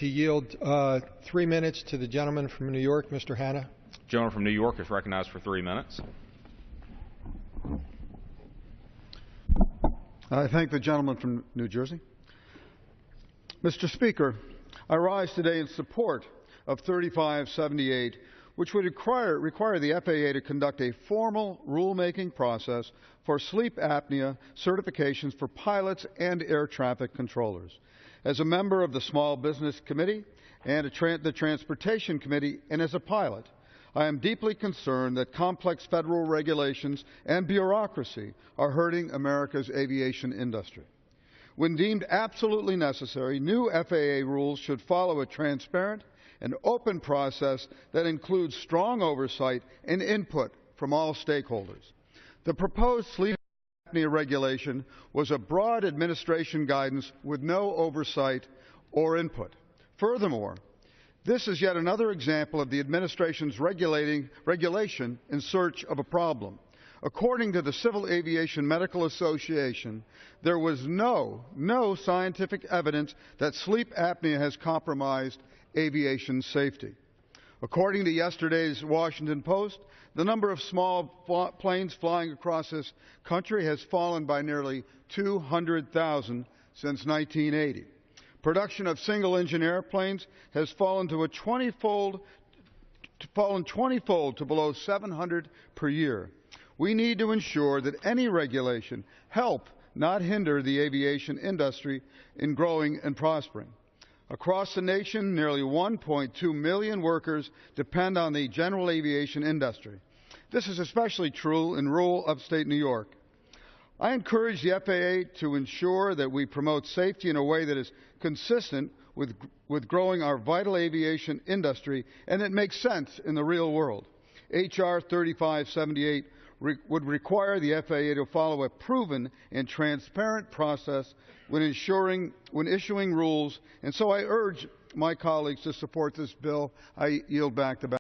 to yield 3 minutes to the gentleman from New York, Mr. Hanna. The gentleman from New York is recognized for 3 minutes. I thank the gentleman from New Jersey. Mr. Speaker, I rise today in support of 3578, which would require the FAA to conduct a formal rulemaking process for sleep apnea certifications for pilots and air traffic controllers. As a member of the Small Business Committee and the Transportation Committee, and as a pilot, I am deeply concerned that complex federal regulations and bureaucracy are hurting America's aviation industry. When deemed absolutely necessary, new FAA rules should follow a transparent and open process that includes strong oversight and input from all stakeholders. The proposed sleep apnea regulation was a broad administration guidance with no oversight or input. Furthermore, this is yet another example of the administration's regulation in search of a problem. According to the Civil Aviation Medical Association, there was no scientific evidence that sleep apnea has compromised aviation safety. According to yesterday's Washington Post, the number of small planes flying across this country has fallen by nearly 200,000 since 1980. Production of single-engine airplanes has fallen 20-fold to below 700 per year. We need to ensure that any regulation help, not hinder, the aviation industry in growing and prospering. Across the nation, nearly 1.2 million workers depend on the general aviation industry. This is especially true in rural upstate New York. I encourage the FAA to ensure that we promote safety in a way that is consistent with growing our vital aviation industry and that makes sense in the real world. H.R. 3578 would require the FAA to follow a proven and transparent process when issuing rules, and so I urge my colleagues to support this bill. I yield back the